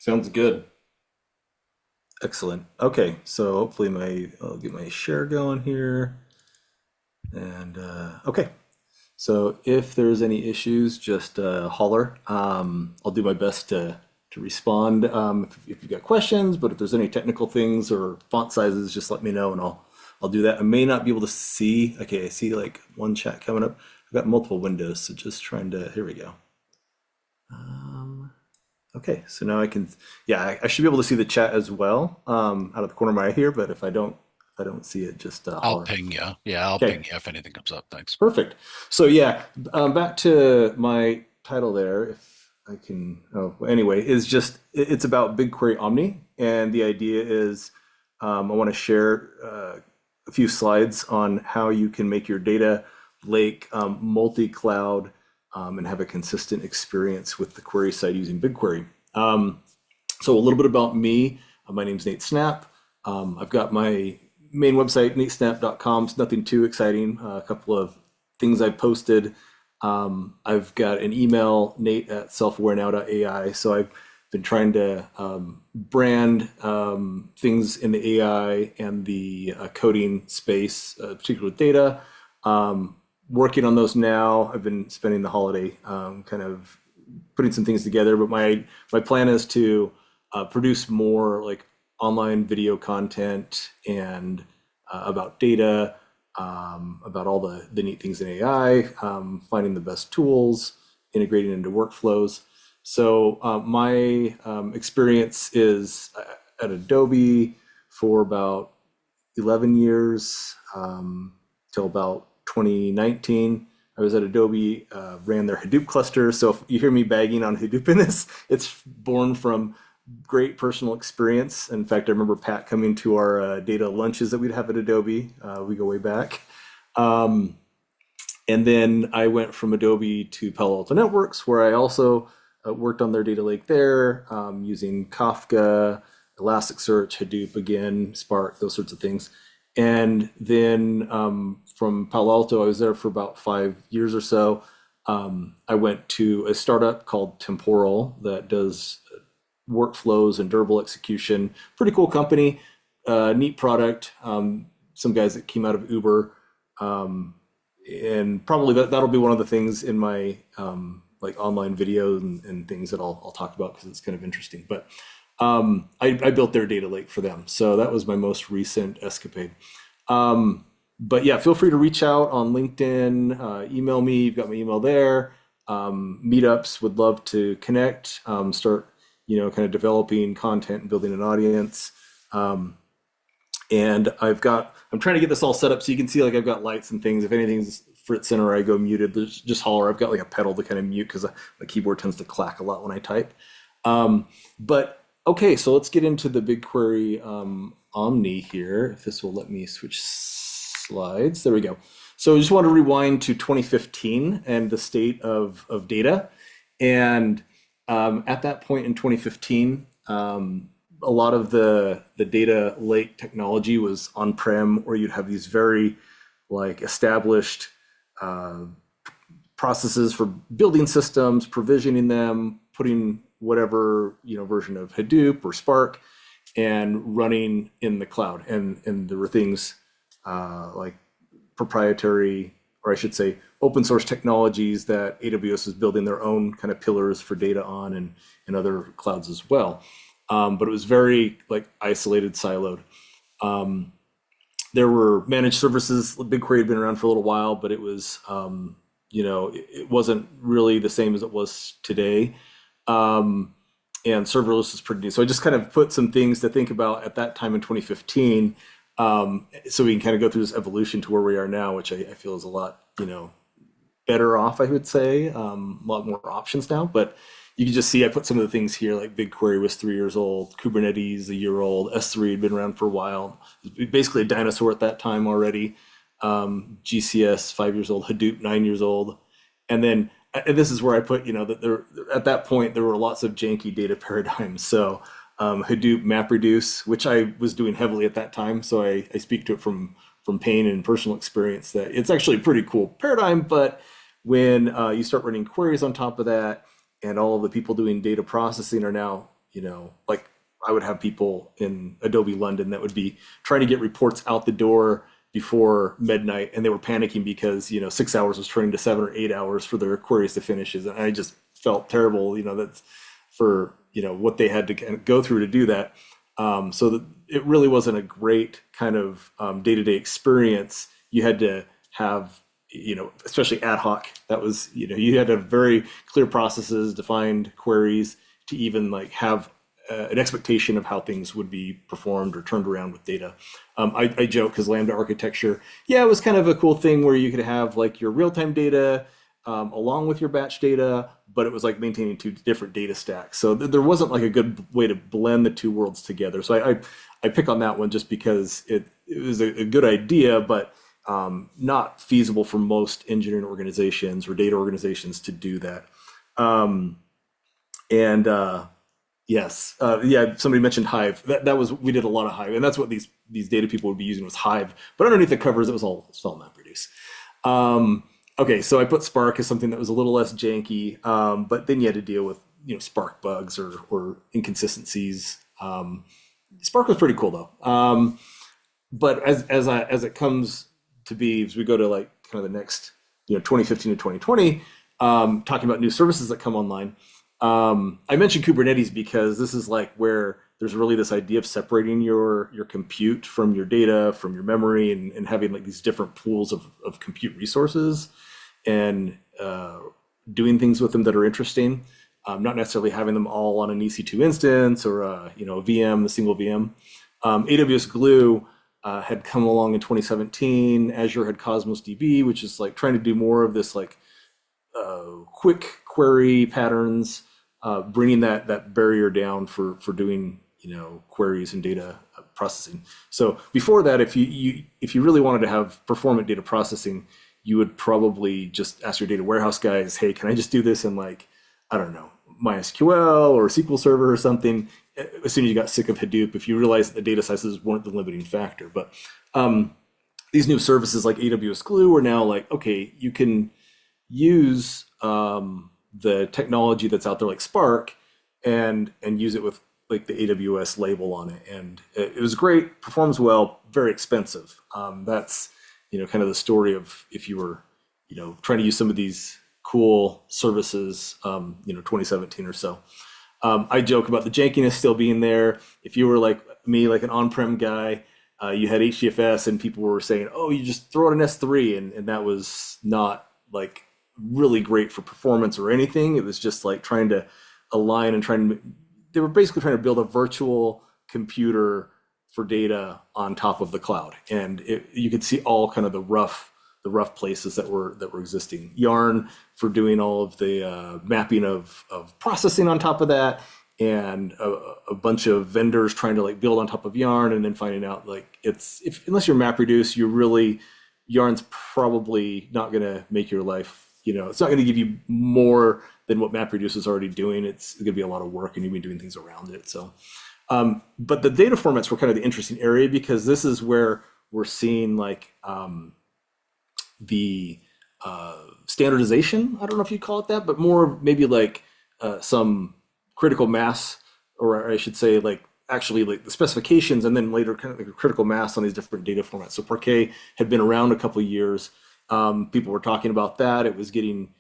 Sounds good. Excellent. Okay, so hopefully I'll get my share going here. And okay, so if there's any issues, just holler. I'll do my best to respond if you've got questions. But if there's any technical things or font sizes, just let me know, and I'll do that. I may not be able to see. Okay, I see like one chat coming up. I've got multiple windows, so just trying to. Here we go. Okay, so now I can, yeah, I should be able to see the chat as well, out of the corner of my eye here, but if I don't see it, just I'll holler. ping you. Yeah, I'll Okay, ping you if anything comes up. Thanks. perfect. So yeah, back to my title there, if I can, oh, well, anyway, is just, it's about BigQuery Omni, and the idea is I want to share a few slides on how you can make your data lake multi-cloud and have a consistent experience with the query side using BigQuery. So a little bit about me. My name's Nate Snapp. I've got my main website, natesnapp.com. It's nothing too exciting. A couple of things I've posted. I've got an email, nate at selfawarenow.ai. So I've been trying to brand things in the AI and the coding space, particularly with data. Working on those now. I've been spending the holiday kind of putting some things together, but my plan is to produce more like online video content and about data, about all the neat things in AI, finding the best tools, integrating into workflows. So my experience is at Adobe for about 11 years till about 2019. I was at Adobe, ran their Hadoop cluster. So if you hear me bagging on Hadoop in this, it's born from great personal experience. In fact, I remember Pat coming to our data lunches that we'd have at Adobe. We go way back. And then I went from Adobe to Palo Alto Networks, where I also worked on their data lake there, using Kafka, Elasticsearch, Hadoop again, Spark, those sorts of things. And then from Palo Alto, I was there for about 5 years or so. I went to a startup called Temporal that does workflows and durable execution. Pretty cool company, neat product. Some guys that came out of Uber, and probably that'll be one of the things in my like online videos and things that I'll talk about because it's kind of interesting. But I built their data lake for them, so that was my most recent escapade. But yeah, feel free to reach out on LinkedIn, email me. You've got my email there. Meetups, would love to connect. Start, kind of developing content and building an audience. And I'm trying to get this all set up so you can see like I've got lights and things. If anything's fritzing or I go muted, just holler. I've got like a pedal to kind of mute because my keyboard tends to clack a lot when I type. But okay, so let's get into the BigQuery Omni here. If this will let me switch slides. There we go. So I just want to rewind to 2015 and the state of data. And at that point in 2015, a lot of the data lake technology was on-prem, where you'd have these very like established processes for building systems, provisioning them, putting whatever version of Hadoop or Spark, and running in the cloud. And there were things like proprietary, or I should say, open source technologies that AWS is building their own kind of pillars for data on, and other clouds as well. But it was very like isolated, siloed. There were managed services. BigQuery had been around for a little while, but it was, it wasn't really the same as it was today. And serverless is pretty new. So I just kind of put some things to think about at that time in 2015, so we can kind of go through this evolution to where we are now, which I feel is a lot, better off, I would say. A lot more options now, but you can just see I put some of the things here, like BigQuery was 3 years old, Kubernetes a year old, S3 had been around for a while. It was basically a dinosaur at that time already. GCS 5 years old, Hadoop 9 years old, and then this is where I put, that there at that point there were lots of janky data paradigms. So Hadoop MapReduce, which I was doing heavily at that time, so I speak to it from pain and personal experience that it's actually a pretty cool paradigm. But when you start running queries on top of that, and all of the people doing data processing are now, like I would have people in Adobe London that would be trying to get reports out the door before midnight, and they were panicking because 6 hours was turning to 7 or 8 hours for their queries to finish. And I just felt terrible, that's for what they had to kind of go through to do that. So that it really wasn't a great kind of day-to-day experience. You had to have, especially ad hoc. That was, you had to have very clear processes, defined queries to even like have an expectation of how things would be performed or turned around with data. I joke because Lambda architecture, yeah, it was kind of a cool thing where you could have like your real-time data along with your batch data, but it was like maintaining two different data stacks. So there wasn't like a good way to blend the two worlds together. So I pick on that one just because it was a good idea, but not feasible for most engineering organizations or data organizations to do that. And yes, yeah, somebody mentioned Hive. That was, we did a lot of Hive, and that's what these data people would be using was Hive. But underneath the covers, it's all MapReduce. Okay, so I put Spark as something that was a little less janky, but then you had to deal with Spark bugs or inconsistencies. Spark was pretty cool though. But as it comes to be, as we go to like kind of the next 2015 to 2020, talking about new services that come online. I mentioned Kubernetes because this is like where there's really this idea of separating your compute from your data, from your memory, and having like these different pools of compute resources and doing things with them that are interesting. Not necessarily having them all on an EC2 instance or a VM, a single VM. AWS Glue had come along in 2017. Azure had Cosmos DB, which is like trying to do more of this like quick query patterns, bringing that barrier down for doing queries and data processing. So before that, if you really wanted to have performant data processing, you would probably just ask your data warehouse guys, hey, can I just do this in like, I don't know, MySQL or SQL Server or something? As soon as you got sick of Hadoop, if you realized that the data sizes weren't the limiting factor. But these new services like AWS Glue are now like, okay, you can use the technology that's out there like Spark and use it with like the AWS label on it. And it was great, performs well, very expensive. That's, kind of the story of if you were, trying to use some of these cool services, 2017 or so. I joke about the jankiness still being there. If you were like me, like an on-prem guy, you had HDFS and people were saying, oh, you just throw it in S3. And that was not like really great for performance or anything. It was just like trying to align and they were basically trying to build a virtual computer for data on top of the cloud. And you could see all kind of the rough places that were existing. Yarn for doing all of the mapping of processing on top of that, and a bunch of vendors trying to like build on top of Yarn, and then finding out like unless you're MapReduce, Yarn's probably not going to make your life. It's not going to give you more than what MapReduce is already doing. It's going to be a lot of work, and you'll be doing things around it. So, but the data formats were kind of the interesting area because this is where we're seeing like the standardization. I don't know if you call it that, but more maybe like some critical mass, or I should say like actually like the specifications, and then later kind of like a critical mass on these different data formats. So Parquet had been around a couple of years. People were talking about that. It was getting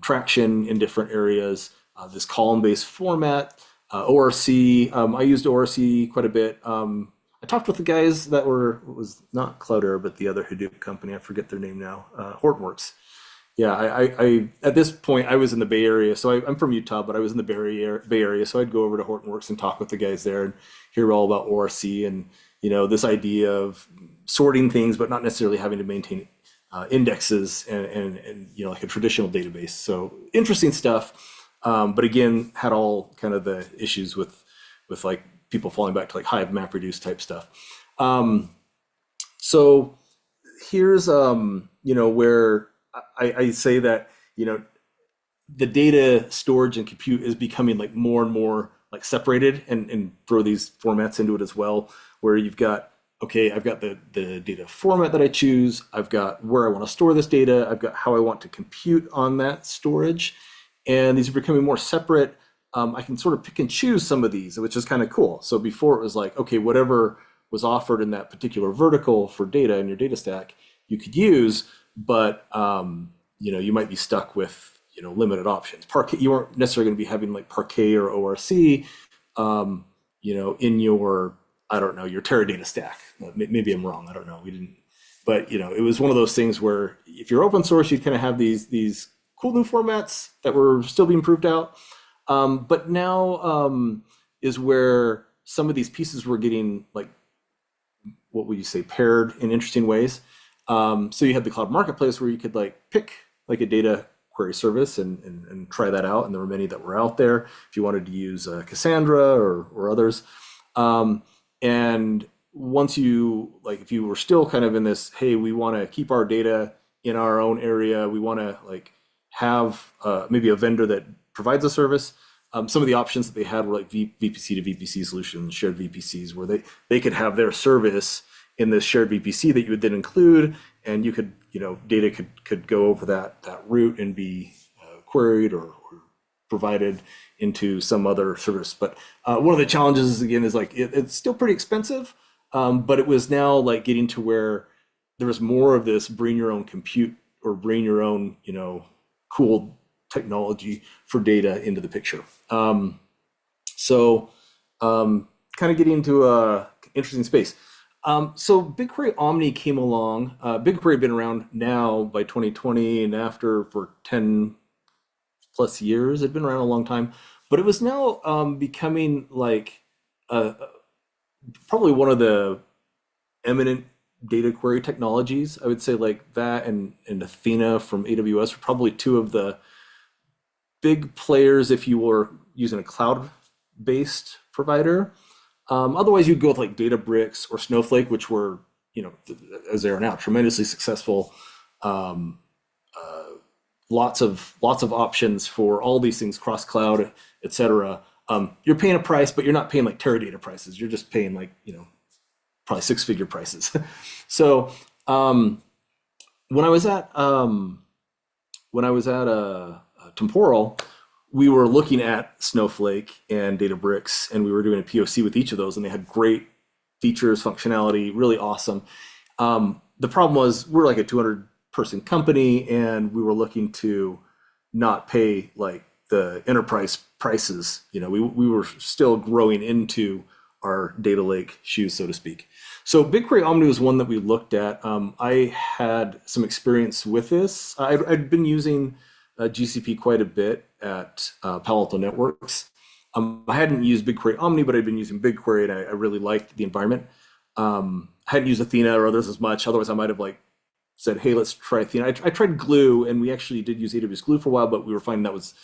traction in different areas. This column-based format, ORC. I used ORC quite a bit. I talked with the guys that it was not Cloudera, but the other Hadoop company. I forget their name now. Hortonworks. Yeah, I at this point I was in the Bay Area, so I'm from Utah, but I was in the Bay Area, so I'd go over to Hortonworks and talk with the guys there and hear all about ORC and this idea of sorting things, but not necessarily having to maintain indexes and like a traditional database. So interesting stuff, but again had all kind of the issues with like people falling back to like Hive MapReduce type stuff. So here's where I say that the data storage and compute is becoming like more and more like separated, and throw these formats into it as well, where you've got, okay, I've got the data format that I choose, I've got where I want to store this data, I've got how I want to compute on that storage, and these are becoming more separate. I can sort of pick and choose some of these, which is kind of cool. So before it was like, okay, whatever was offered in that particular vertical for data in your data stack, you could use, but you might be stuck with limited options. Parquet, you weren't necessarily going to be having like Parquet or ORC, in your, I don't know, your Teradata stack. Maybe I'm wrong. I don't know. We didn't, but it was one of those things where if you're open source, you kind of have these cool new formats that were still being proved out. But now is where some of these pieces were getting like, what would you say, paired in interesting ways. So you had the cloud marketplace where you could like pick like a data query service and try that out. And there were many that were out there if you wanted to use Cassandra or others. And once you, like, if you were still kind of in this, hey, we want to keep our data in our own area, we want to like have maybe a vendor that provides a service. Some of the options that they had were like VPC to VPC solutions, shared VPCs, where they could have their service in this shared VPC that you would then include, and you could, data could go over that route and be queried or provided into some other service. But one of the challenges again is like it's still pretty expensive, but it was now like getting to where there was more of this bring your own compute or bring your own, cool technology for data into the picture. So kind of getting into a interesting space. So BigQuery Omni came along. BigQuery had been around now by 2020 and after for 10 plus years. It'd been around a long time, but it was now becoming like probably one of the eminent data query technologies. I would say like that and Athena from AWS are probably two of the big players if you were using a cloud-based provider. Otherwise, you'd go with like Databricks or Snowflake, which were, as they are now, tremendously successful. Lots of options for all these things, cross cloud, et cetera. You're paying a price, but you're not paying like Teradata prices. You're just paying like, probably six-figure prices. So when I was at Temporal, we were looking at Snowflake and Databricks, and we were doing a POC with each of those, and they had great features, functionality, really awesome. The problem was we're like a 200-person company, and we were looking to not pay like the enterprise prices. We were still growing into our data lake shoes, so to speak. So BigQuery Omni was one that we looked at. I had some experience with this. I'd been using GCP quite a bit at Palo Alto Networks. I hadn't used BigQuery Omni, but I'd been using BigQuery, and I really liked the environment. I hadn't used Athena or others as much. Otherwise, I might have like said, hey, let's try Athena. I tried Glue, and we actually did use AWS Glue for a while, but we were finding that was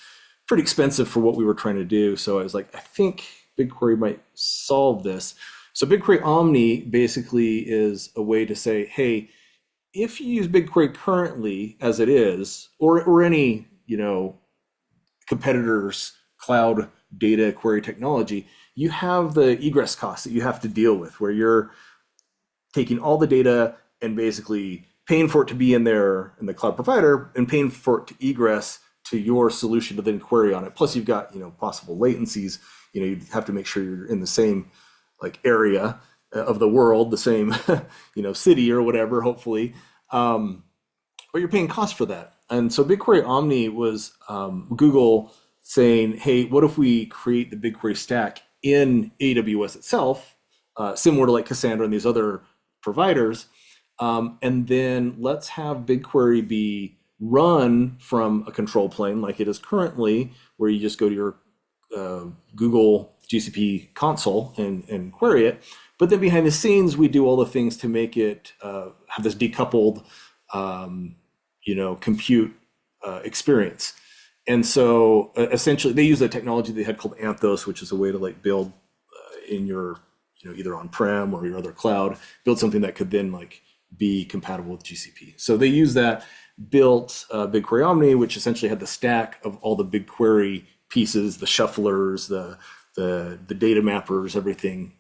pretty expensive for what we were trying to do. So I was like, I think BigQuery might solve this. So BigQuery Omni basically is a way to say, hey, if you use BigQuery currently as it is, or any competitor's cloud data query technology, you have the egress costs that you have to deal with, where you're taking all the data and basically paying for it to be in the cloud provider and paying for it to egress to your solution to then query on it. Plus, you've got possible latencies. You have to make sure you're in the same like area of the world, the same city or whatever, hopefully. But you're paying costs for that. And so BigQuery Omni was Google saying, hey, what if we create the BigQuery stack in AWS itself, similar to like Cassandra and these other providers, and then let's have BigQuery be run from a control plane like it is currently, where you just go to your Google GCP console and query it. But then behind the scenes, we do all the things to make it have this decoupled, compute experience. And so essentially, they use a technology they had called Anthos, which is a way to like build in your, either on-prem or your other cloud, build something that could then like be compatible with GCP. So they use that, built BigQuery Omni, which essentially had the stack of all the BigQuery pieces, the shufflers, the data mappers, everything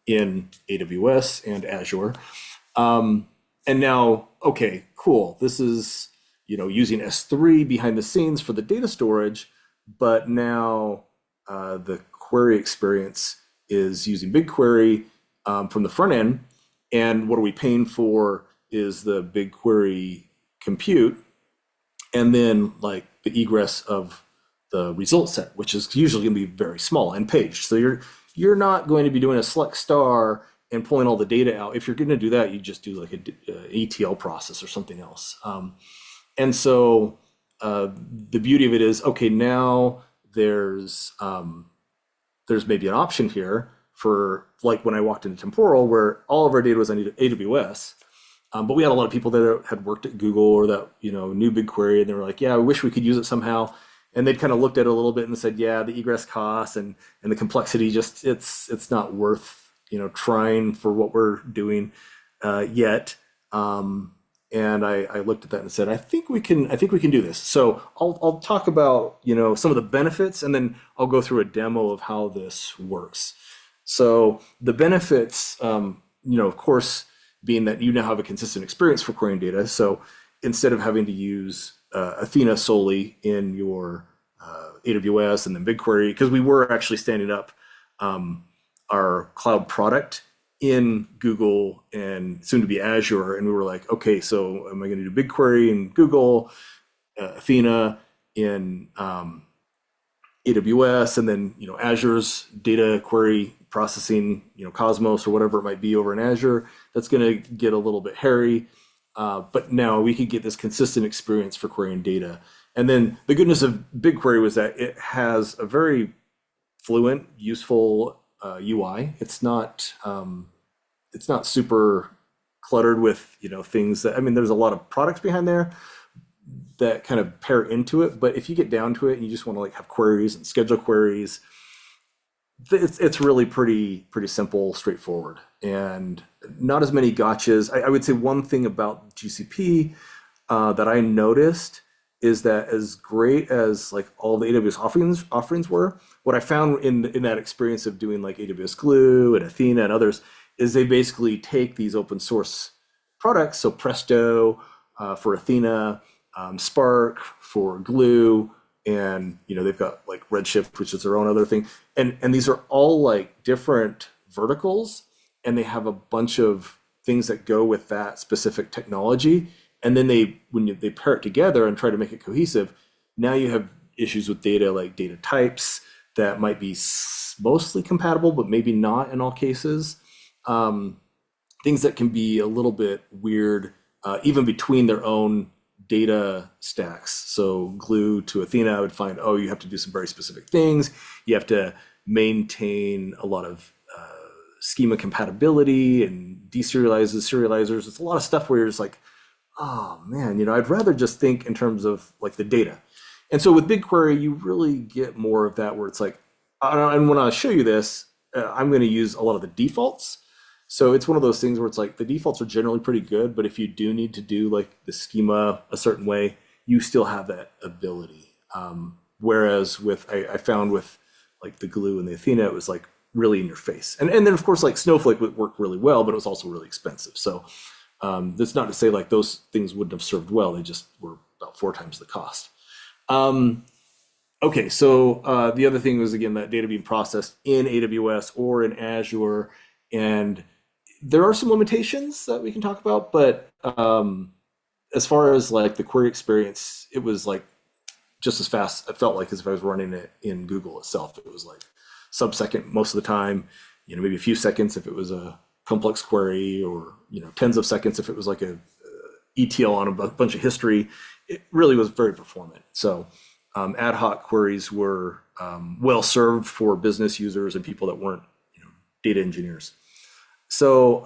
in AWS and Azure. And now, okay, cool. This is, using S3 behind the scenes for the data storage, but now the query experience is using BigQuery from the front end, and what are we paying for is the BigQuery compute, and then like the egress of the result set, which is usually going to be very small and paged. So you're not going to be doing a select star and pulling all the data out. If you're going to do that, you just do like a ETL process or something else. And so the beauty of it is, okay, now there's maybe an option here for like when I walked into Temporal, where all of our data was on AWS. But we had a lot of people that had worked at Google or that knew BigQuery, and they were like, "Yeah, I wish we could use it somehow." And they'd kind of looked at it a little bit and said, "Yeah, the egress costs and the complexity just it's not worth trying for what we're doing yet." And I looked at that and said, I think we can do this. So I'll talk about some of the benefits, and then I'll go through a demo of how this works. So the benefits, of course, being that you now have a consistent experience for querying data. So instead of having to use Athena solely in your AWS and then BigQuery, because we were actually standing up our cloud product in Google and soon to be Azure, and we were like, okay, so am I going to do BigQuery in Google, Athena in AWS, and then Azure's data query processing, Cosmos or whatever it might be over in Azure? That's going to get a little bit hairy. But now we could get this consistent experience for querying data. And then the goodness of BigQuery was that it has a very fluent, useful UI. It's not super cluttered with things that, I mean, there's a lot of products behind there that kind of pair into it. But if you get down to it and you just want to like have queries and schedule queries, it's really pretty simple, straightforward, and not as many gotchas. I would say one thing about GCP that I noticed is that as great as like all the AWS offerings were, what I found in that experience of doing like AWS Glue and Athena and others is they basically take these open source products, so Presto for Athena, Spark for Glue, and they've got like Redshift, which is their own other thing, and these are all like different verticals, and they have a bunch of things that go with that specific technology, and then they pair it together and try to make it cohesive. Now you have issues with data like data types that might be mostly compatible, but maybe not in all cases. Things that can be a little bit weird, even between their own data stacks. So Glue to Athena, I would find, oh, you have to do some very specific things. You have to maintain a lot of schema compatibility and serializers. It's a lot of stuff where you're just like, oh man, I'd rather just think in terms of like the data. And so with BigQuery, you really get more of that where it's like, and when I show you this, I'm going to use a lot of the defaults. So it's one of those things where it's like the defaults are generally pretty good, but if you do need to do like the schema a certain way, you still have that ability. Whereas I found with like the Glue and the Athena, it was like really in your face. And then of course like Snowflake would work really well, but it was also really expensive. So that's not to say like those things wouldn't have served well. They just were about 4 times the cost. Okay, so the other thing was again that data being processed in AWS or in Azure, and there are some limitations that we can talk about, but as far as like the query experience, it was like just as fast. It felt like as if I was running it in Google itself. It was like sub-second most of the time, maybe a few seconds if it was a complex query, or tens of seconds if it was like a ETL on a bunch of history. It really was very performant. So ad hoc queries were well served for business users and people that weren't data engineers. So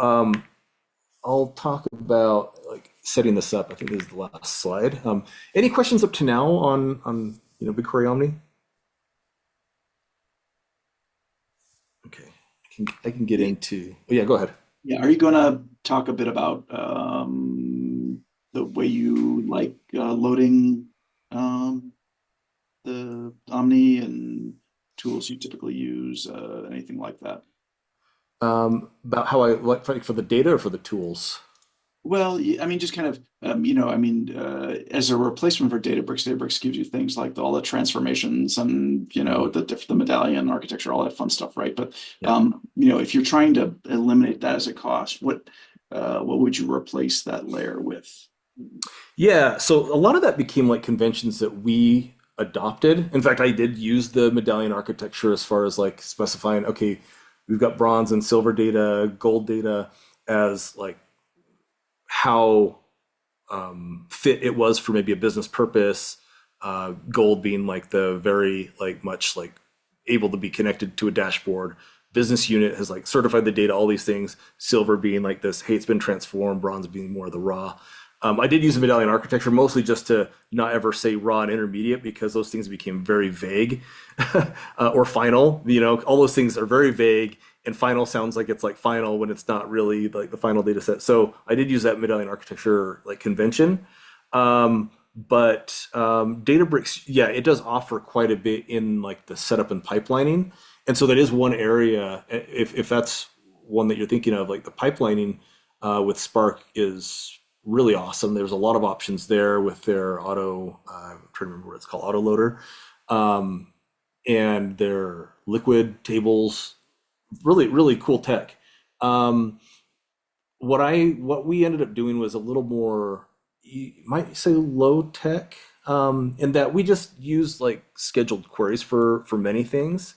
I'll talk about like setting this up. I think this is the last slide. Any questions up to now on BigQuery Omni? Okay, I can get into. Oh, yeah, go ahead. Yeah, are you going to talk a bit about the way you like loading the Omni and tools you typically use, anything like that? About how I like for the data or for the tools? Well, I mean, just kind of, as a replacement for Databricks, Databricks gives you things like all the transformations and, Mhm. the medallion architecture, all that fun stuff, right? But, Yeah. if you're trying to eliminate that as a cost, what would you replace that layer with? Yeah, so a lot of that became like conventions that we adopted. In fact, I did use the medallion architecture as far as like specifying, okay, we've got bronze and silver data, gold data as like how fit it was for maybe a business purpose. Gold being like the very like much like able to be connected to a dashboard. Business unit has like certified the data, all these things. Silver being like this, hey, it's been transformed. Bronze being more of the raw. I did use the medallion architecture mostly just to not ever say raw and intermediate because those things became very vague, or final. All those things are very vague, and final sounds like it's like final when it's not really like the final data set. So I did use that medallion architecture like convention. But Databricks, yeah, it does offer quite a bit in like the setup and pipelining. And so that is one area, if that's one that you're thinking of, like the pipelining with Spark is really awesome. There's a lot of options there with their auto, I'm trying to remember what it's called, auto loader, um, and their liquid tables. Really, really cool tech. Um, what we ended up doing was a little more, you might say low tech, in that we just used like scheduled queries for many things.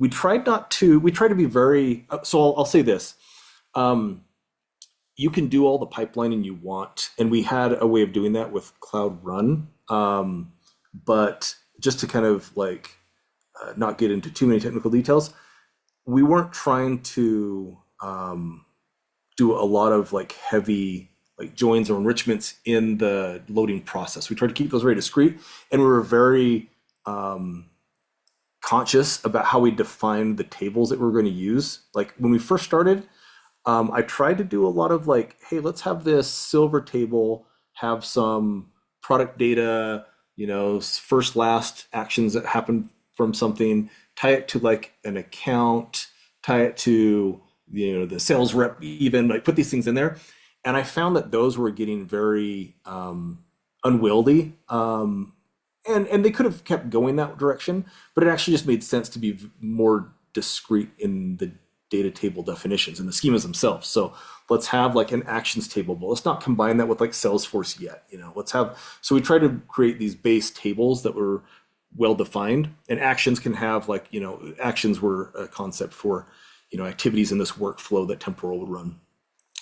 We try to be very, so I'll say this. Um, you can do all the pipelining you want, and we had a way of doing that with Cloud Run. But just to kind of like not get into too many technical details, we weren't trying to do a lot of like heavy like joins or enrichments in the loading process. We tried to keep those very discrete, and we were very conscious about how we defined the tables that we were going to use. Like when we first started, I tried to do a lot of like, hey, let's have this silver table have some product data, first last actions that happen from something, tie it to like an account, tie it to the sales rep, even like put these things in there. And I found that those were getting very unwieldy. And they could have kept going that direction, but it actually just made sense to be more discrete in the data table definitions and the schemas themselves. So let's have like an actions table, but let's not combine that with like Salesforce yet. Let's have, so we try to create these base tables that were well defined, and actions can have like, actions were a concept for, activities in this workflow that Temporal would run.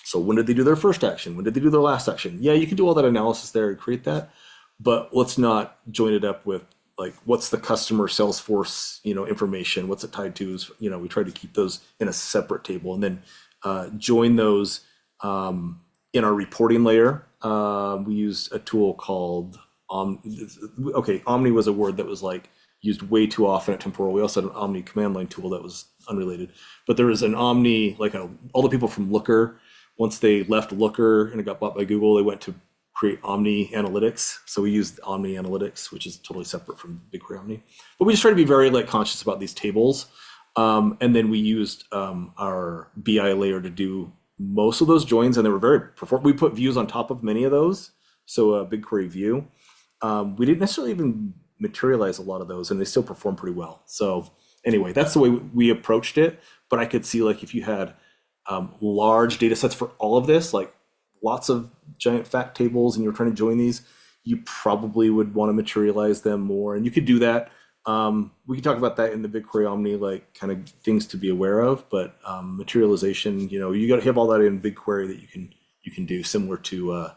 So when did they do their first action? When did they do their last action? Yeah, you can do all that analysis there and create that, but let's not join it up with like what's the customer Salesforce, information, what's it tied to? Is we try to keep those in a separate table, and then join those in our reporting layer. We use a tool called okay, Omni was a word that was like used way too often at Temporal. We also had an Omni command line tool that was unrelated, but there was an Omni, like all the people from Looker, once they left Looker and it got bought by Google, they went to create Omni Analytics. So we used Omni Analytics, which is totally separate from BigQuery Omni. But we just try to be very like conscious about these tables. And then we used our BI layer to do most of those joins, and they were very perform. We put views on top of many of those. So a BigQuery view. We didn't necessarily even materialize a lot of those, and they still perform pretty well. So anyway, that's the way we approached it. But I could see like if you had large data sets for all of this, like lots of giant fact tables, and you're trying to join these, you probably would want to materialize them more. And you could do that. We can talk about that in the BigQuery Omni, like kind of things to be aware of. But materialization, you got to have all that in BigQuery that you can do similar to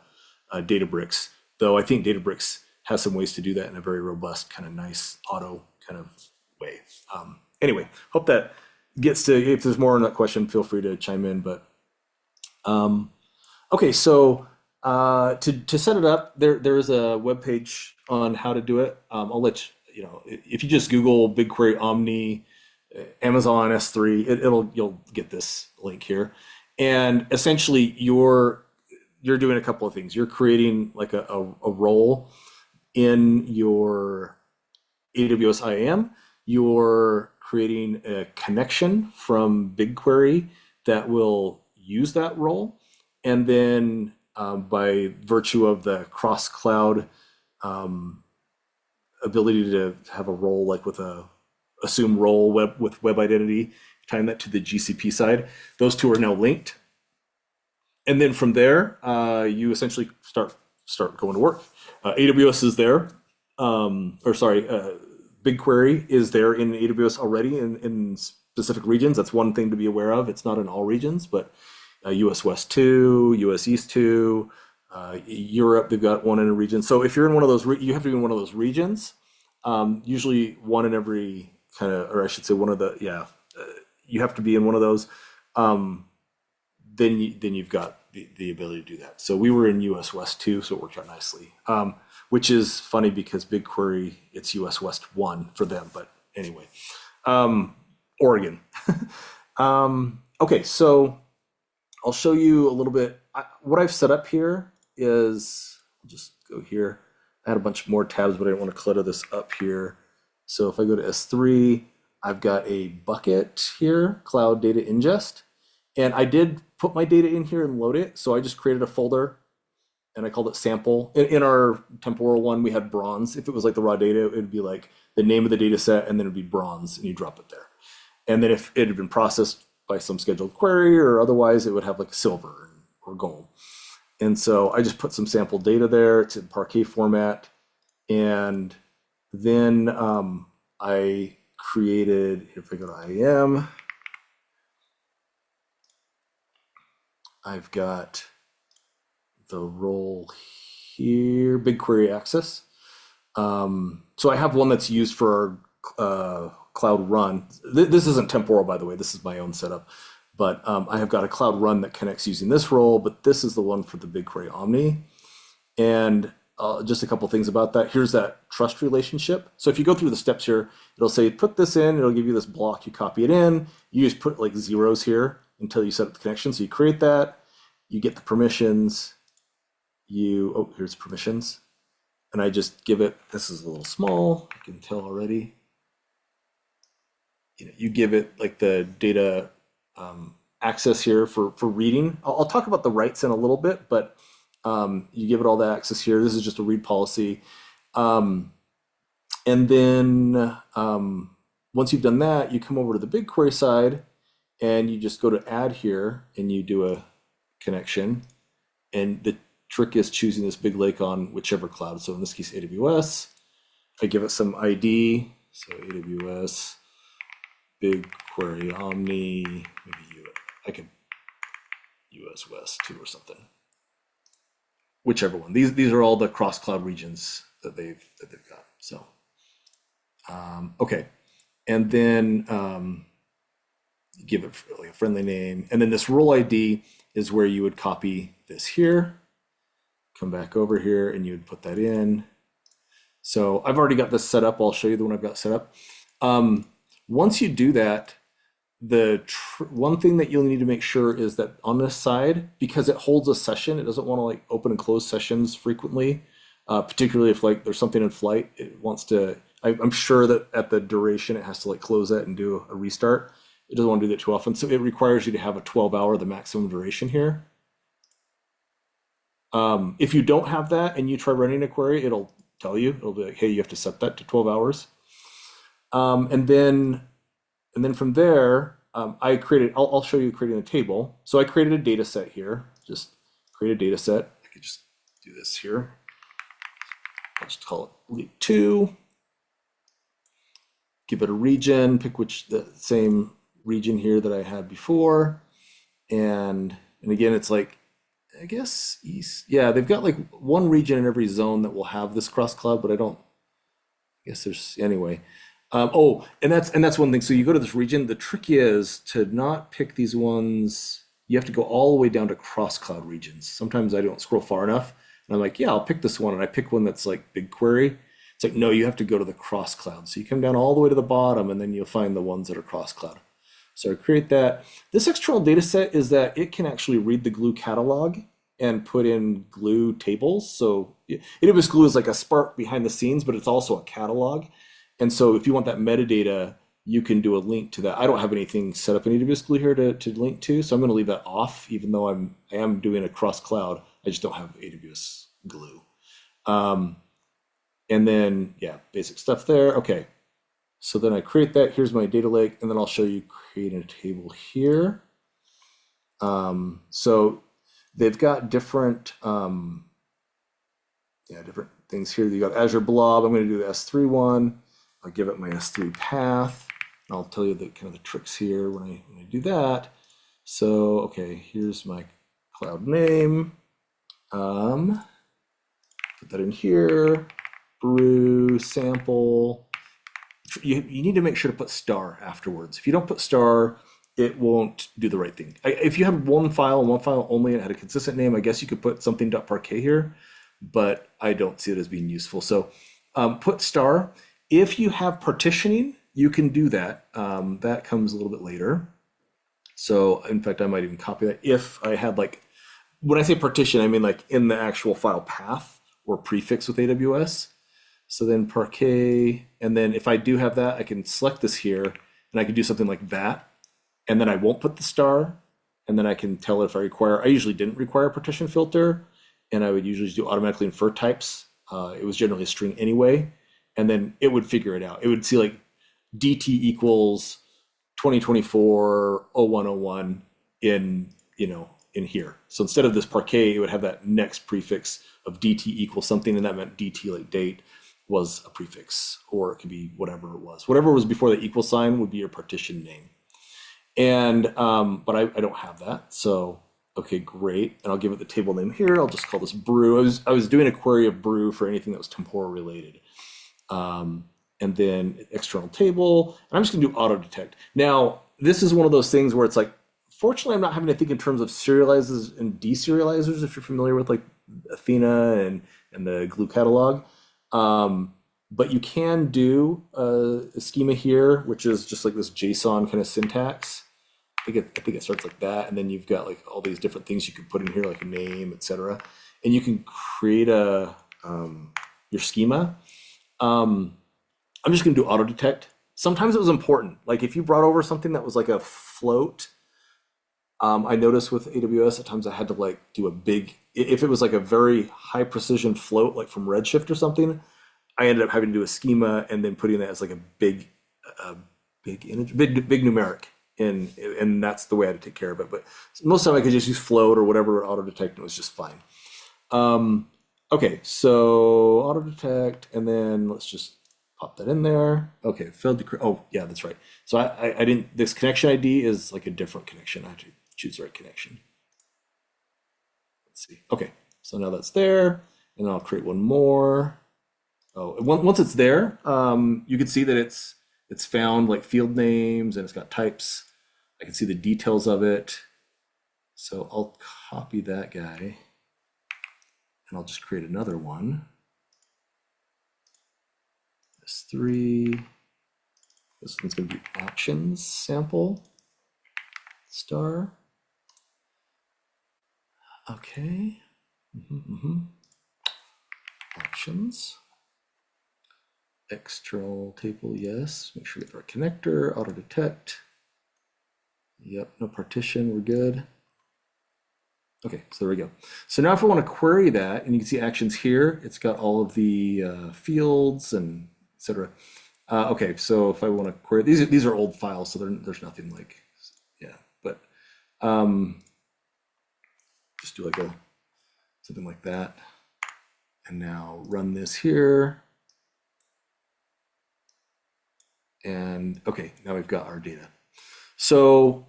Databricks. Though I think Databricks has some ways to do that in a very robust, kind of nice auto kind of way. Anyway, hope that gets to. If there's more on that question, feel free to chime in. But okay, so to set it up, there is a web page on how to do it. I'll let if you just Google BigQuery Omni, Amazon S3, you'll get this link here, and essentially you're doing a couple of things. You're creating like a role in your AWS IAM. You're creating a connection from BigQuery that will use that role, and then by virtue of the cross-cloud ability to have a role like with a assume role with web identity, tying that to the GCP side. Those two are now linked. And then from there, you essentially start going to work. AWS is there, BigQuery is there in AWS already in specific regions. That's one thing to be aware of. It's not in all regions, but US West 2, US East 2, Europe, they've got one in a region. So if you're in one of those, you have to be in one of those regions. Usually one in every kind of, or I should say one of the, you have to be in one of those. Then you've got the ability to do that. So we were in US West 2, so it worked out nicely. Which is funny because BigQuery, it's US West 1 for them, but anyway. Oregon. Okay, so I'll show you a little bit. What I've set up here is, I'll just go here. I had a bunch more tabs, but I didn't want to clutter this up here. So if I go to S3, I've got a bucket here, Cloud Data Ingest. And I did put my data in here and load it. So I just created a folder and I called it sample. In our temporal one, we had bronze. If it was like the raw data, it would be like the name of the data set and then it'd be bronze and you drop it there. And then if it had been processed by some scheduled query or otherwise, it would have like silver or gold. And so I just put some sample data there. It's in Parquet format. And then I created, if I go to IAM, I've got the role here, BigQuery Access. So I have one that's used for Cloud Run. This isn't temporal, by the way. This is my own setup. But I have got a Cloud Run that connects using this role, but this is the one for the BigQuery Omni. And just a couple things about that. Here's that trust relationship. So if you go through the steps here, it'll say, put this in, it'll give you this block, you copy it in, you just put like zeros here until you set up the connection. So you create that, you get the permissions, here's permissions. And I just give it, this is a little small, I can tell already. You give it like the data access here for reading. I'll talk about the writes in a little bit, but you give it all the access here. This is just a read policy. And then once you've done that, you come over to the BigQuery side and you just go to add here and you do a connection. And the trick is choosing this big lake on whichever cloud. So in this case, AWS. I give it some ID. So AWS, BigQuery Omni, maybe I could US West 2 or something. Whichever one. These are all the cross-cloud regions that they've got. So okay, and then you give it like a friendly name, and then this role ID is where you would copy this here, come back over here, and you would put that in. So I've already got this set up. I'll show you the one I've got set up. Once you do that, the one thing that you'll need to make sure is that on this side, because it holds a session, it doesn't want to like open and close sessions frequently, particularly if like there's something in flight, it wants to, I'm sure that at the duration, it has to like close that and do a restart. It doesn't want to do that too often. So it requires you to have a 12-hour, the maximum duration here. If you don't have that and you try running a query, it'll tell you, it'll be like, hey, you have to set that to 12 hours. And then from there, I'll show you creating a table. So I created a data set here, just create a data set. I could just do this here. I'll just call it leak 2. Give it a region, pick the same region here that I had before. And again, it's like, I guess east. Yeah, they've got like one region in every zone that will have this cross cloud, but I guess there's, anyway. And that's one thing. So you go to this region. The trick is to not pick these ones. You have to go all the way down to cross cloud regions. Sometimes I don't scroll far enough, and I'm like, yeah, I'll pick this one, and I pick one that's like BigQuery. It's like, no, you have to go to the cross cloud. So you come down all the way to the bottom, and then you'll find the ones that are cross cloud. So I create that. This external data set is that it can actually read the Glue catalog and put in Glue tables. So AWS Glue is like a Spark behind the scenes, but it's also a catalog. And so if you want that metadata, you can do a link to that. I don't have anything set up in AWS Glue here to link to, so I'm going to leave that off, even though I am doing a cross cloud. I just don't have AWS Glue. And then, yeah, basic stuff there. Okay, so then I create that. Here's my data lake, and then I'll show you creating a table here. So they've got different, different things here. You got Azure Blob. I'm going to do the S3 one. I'll give it my S3 path. And I'll tell you the kind of the tricks here when I do that. So, okay, here's my cloud name. Put that in here. Brew, sample. You need to make sure to put star afterwards. If you don't put star, it won't do the right thing. If you have one file and one file only and it had a consistent name, I guess you could put something.parquet here, but I don't see it as being useful. So put star. If you have partitioning, you can do that. That comes a little bit later. So in fact, I might even copy that. If I had like, when I say partition, I mean like in the actual file path or prefix with AWS. So then Parquet, and then if I do have that, I can select this here, and I can do something like that, and then I won't put the star, and then I can tell if I require, I usually didn't require a partition filter, and I would usually do automatically infer types. It was generally a string anyway, and then it would figure it out. It would see like DT equals 2024 0101 in, in here. So instead of this Parquet, it would have that next prefix of DT equals something, and that meant DT like date was a prefix, or it could be whatever it was. Whatever was before the equal sign would be your partition name. And, but I don't have that. So, okay, great. And I'll give it the table name here. I'll just call this brew. I was doing a query of brew for anything that was temporal related. And then external table, and I'm just gonna do auto detect. Now, this is one of those things where it's like, fortunately, I'm not having to think in terms of serializers and deserializers, if you're familiar with like Athena and the Glue catalog. But you can do a schema here, which is just like this JSON kind of syntax. I think it starts like that, and then you've got like all these different things you can put in here, like a name, etc. And you can create your schema. I'm just going to do auto detect. Sometimes it was important, like if you brought over something that was like a float. I noticed with AWS at times I had to like do a big, if it was like a very high precision float, like from Redshift or something, I ended up having to do a schema and then putting that as like a big image, big numeric, and that's the way I had to take care of it. But most of the time I could just use float or whatever auto detect, and it was just fine. Okay, so auto detect, and then let's just pop that in there. Okay, failed to create. Oh yeah, that's right. So I didn't. This connection ID is like a different connection. I have to choose the right connection. Let's see. Okay, so now that's there, and then I'll create one more. Oh, once it's there, you can see that it's found like field names and it's got types. I can see the details of it. So I'll copy that guy, and I'll just create another one. S3. This one's going to be actions sample star. Okay. Actions. External table, yes. Make sure we get the right connector. Auto detect. Yep, no partition, we're good. Okay, so there we go. So now if I want to query that, and you can see actions here, it's got all of the fields and etc. Okay, so if I want to query, these are old files, so there's nothing like, yeah, but just do like something like that. And now run this here. And okay, now we've got our data. So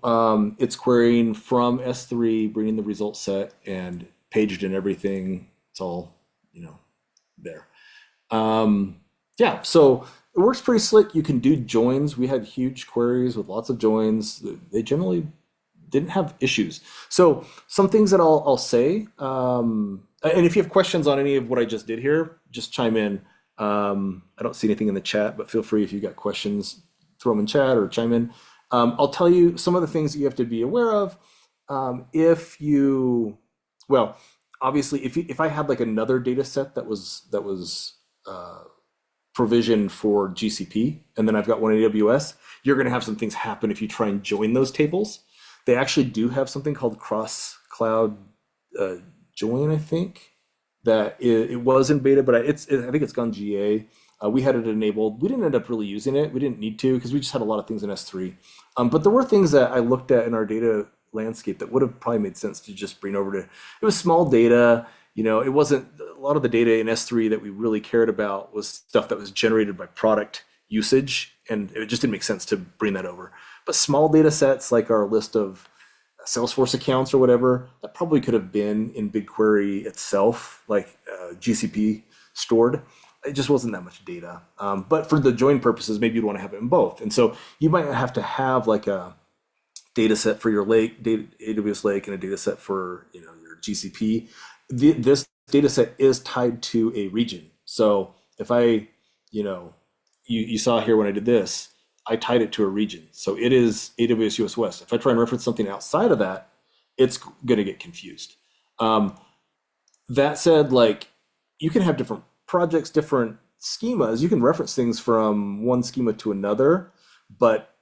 it's querying from S3, bringing the result set and paged in everything. It's all, there. Yeah, so it works pretty slick. You can do joins. We had huge queries with lots of joins. They generally didn't have issues. So some things that I'll say, and if you have questions on any of what I just did here, just chime in. I don't see anything in the chat, but feel free if you've got questions, throw them in chat or chime in. I'll tell you some of the things that you have to be aware of. Well, obviously, if I had like another data set that was provisioned for GCP, and then I've got one in AWS, you're going to have some things happen if you try and join those tables. They actually do have something called cross-cloud join, I think, that it was in beta, but I think it's gone GA. We had it enabled. We didn't end up really using it. We didn't need to because we just had a lot of things in S3. But there were things that I looked at in our data landscape that would have probably made sense to just bring over to. It was small data. It wasn't a lot of the data in S3 that we really cared about was stuff that was generated by product usage, and it just didn't make sense to bring that over. But small data sets like our list of Salesforce accounts or whatever, that probably could have been in BigQuery itself, like GCP stored. It just wasn't that much data. But for the join purposes, maybe you'd want to have it in both. And so you might have to have like a data set for your lake, AWS Lake, and a data set for your GCP. This data set is tied to a region. So if you saw here when I did this, I tied it to a region. So it is AWS US West. If I try and reference something outside of that, it's going to get confused. That said, like you can have different projects, different schemas. You can reference things from one schema to another, but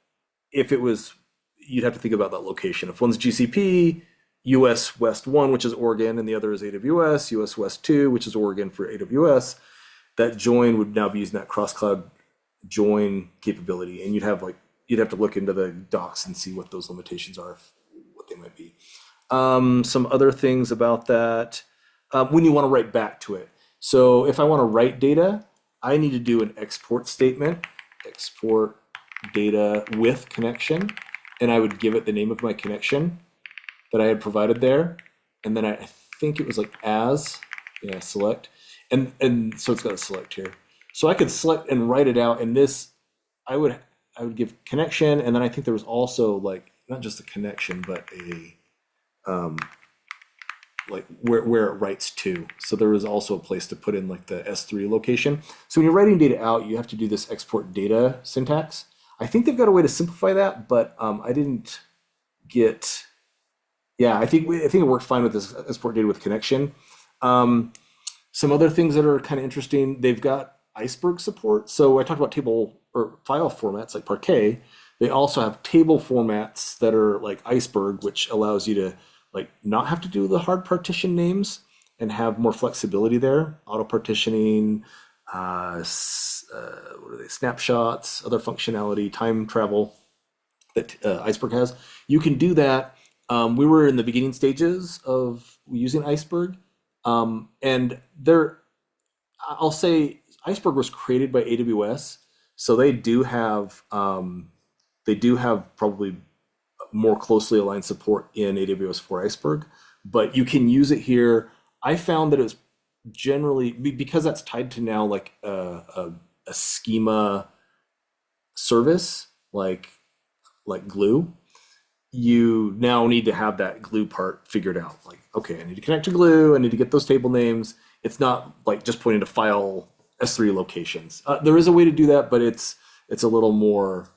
if it was, you'd have to think about that location. If one's GCP, US West 1, which is Oregon, and the other is AWS, US West 2, which is Oregon for AWS, that join would now be using that cross-cloud join capability, and you'd have to look into the docs and see what those limitations are, what they might be. Some other things about that, when you want to write back to it. So if I want to write data, I need to do an export statement, export data with connection, and I would give it the name of my connection that I had provided there, and then I think it was like select, and so it's got a select here. So I could select and write it out, and this I would give connection, and then I think there was also like not just a connection, but a like where it writes to. So there was also a place to put in like the S3 location. So when you're writing data out, you have to do this export data syntax. I think they've got a way to simplify that, but I didn't get. Yeah, I think it worked fine with this export data with connection. Some other things that are kind of interesting, they've got Iceberg support. So I talked about table or file formats like Parquet. They also have table formats that are like Iceberg, which allows you to like not have to do the hard partition names and have more flexibility there. Auto partitioning, what are they? Snapshots, other functionality, time travel that Iceberg has. You can do that. We were in the beginning stages of using Iceberg, and I'll say Iceberg was created by AWS, so they do have probably more closely aligned support in AWS for Iceberg, but you can use it here. I found that it was generally because that's tied to now like a schema service like Glue. You now need to have that Glue part figured out. Like, okay, I need to connect to Glue. I need to get those table names. It's not like just pointing to file S3 locations. There is a way to do that, but it's a little more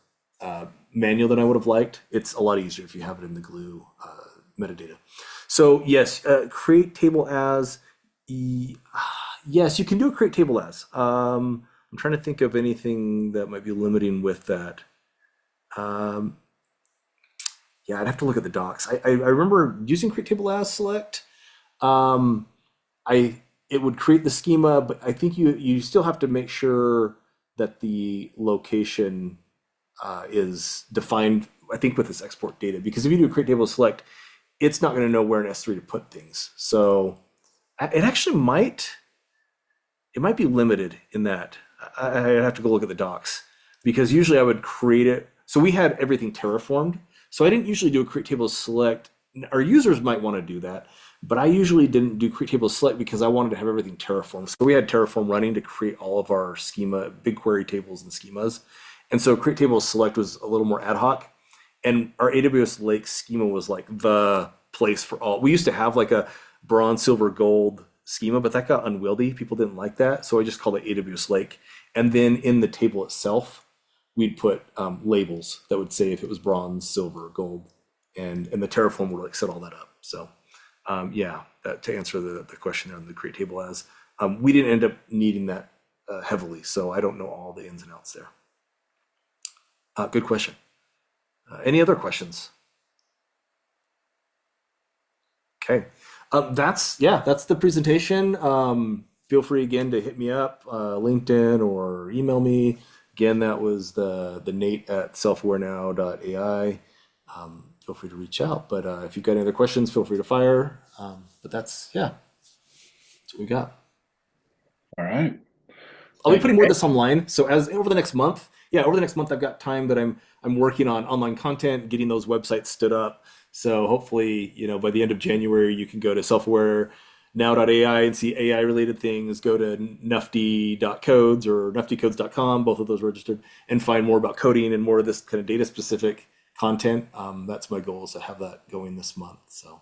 manual than I would have liked. It's a lot easier if you have it in the Glue metadata. So yes, create table as. Yes, you can do a create table as. I'm trying to think of anything that might be limiting with that. Yeah, I'd have to look at the docs. I remember using create table as select. It would create the schema, but I think you still have to make sure that the location is defined, I think, with this export data, because if you do a create table select, it's not going to know where in S3 to put things. So it actually might be limited in that. I'd have to go look at the docs, because usually I would create it. So we had everything terraformed. So I didn't usually do a create table select. Our users might want to do that, but I usually didn't do create table select because I wanted to have everything terraformed. So we had Terraform running to create all of our schema, BigQuery tables and schemas. And so create table select was a little more ad hoc. And our AWS Lake schema was like the place for all. We used to have like a bronze, silver, gold schema, but that got unwieldy. People didn't like that. So I just called it AWS Lake. And then in the table itself, we'd put labels that would say if it was bronze, silver, gold, and the Terraform would like set all that up. So yeah, to answer the question there on the create table as, we didn't end up needing that heavily. So I don't know all the ins and outs there. Good question. Any other questions? Okay. That's the presentation. Feel free again to hit me up, LinkedIn or email me. Again, that was the Nate at selfawarenow.ai. Feel free to reach out. But if you've got any other questions, feel free to fire. But that's what we got. All right. I'll be Thank you, putting more of Nate. this online. So as over the next month, over the next month, I've got time that I'm working on online content, getting those websites stood up. So hopefully, by the end of January, you can go to selfawarenow.ai and see AI related things. Go to nufty.codes or nufty.codes.com, both of those registered, and find more about coding and more of this kind of data specific content. That's my goal, is to have that going this month. So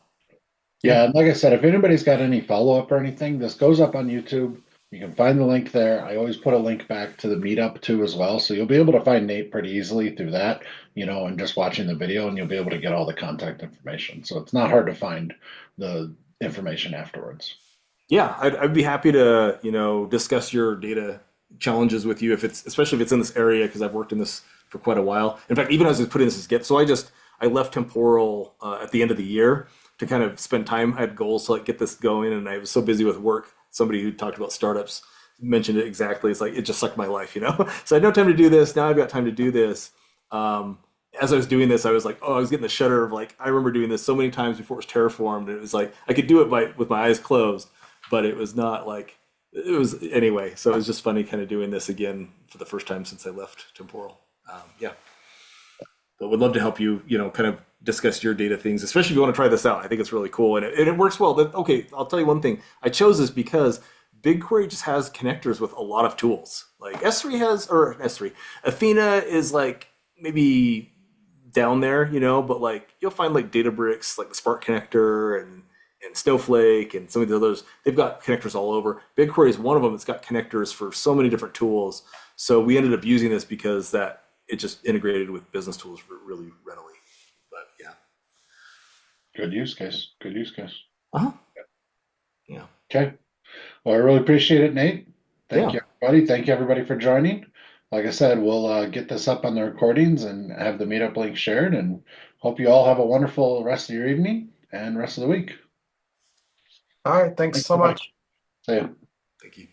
Yeah, and like I said, if anybody's got any follow-up or anything, this goes up on YouTube. You can find the link there. I always put a link back to the meetup too as well. So you'll be able to find Nate pretty easily through that, and just watching the video, and you'll be able to get all the contact information. So it's not hard to find the information afterwards. yeah, I'd be happy to, discuss your data challenges with you, especially if it's in this area, because I've worked in this for quite a while. In fact, even as I was putting this as Git, so I left Temporal at the end of the year to kind of spend time. I had goals to get this going, and I was so busy with work. Somebody who talked about startups mentioned it exactly. It's like it just sucked my life. So I had no time to do this. Now I've got time to do this. As I was doing this, I was like, oh, I was getting the shudder of I remember doing this so many times before it was terraformed, and it was like I could do it with my eyes closed, but it was not it was anyway. So it was just funny kind of doing this again for the first time since I left Temporal. Yeah, but would love to help you, kind of discuss your data things, especially if you want to try this out. I think it's really cool, and it works well. Okay, I'll tell you one thing. I chose this because BigQuery just has connectors with a lot of tools. Like S3, Athena is maybe down there, but you'll find Databricks, the Spark connector and Snowflake and some of the others. They've got connectors all over. BigQuery is one of them. It's got connectors for so many different tools. So we ended up using this because it just integrated with business tools really readily. But yeah. Good use case. Good use case. Uh-huh. Yeah. Okay. Well, I really appreciate it, Nate. Thank Yeah. you, everybody. Thank you, everybody, for joining. Like I said, we'll get this up on the recordings and have the meetup link shared, and hope you all have a wonderful rest of your evening and rest of the week. All right, thanks so much. See ya. Thank you.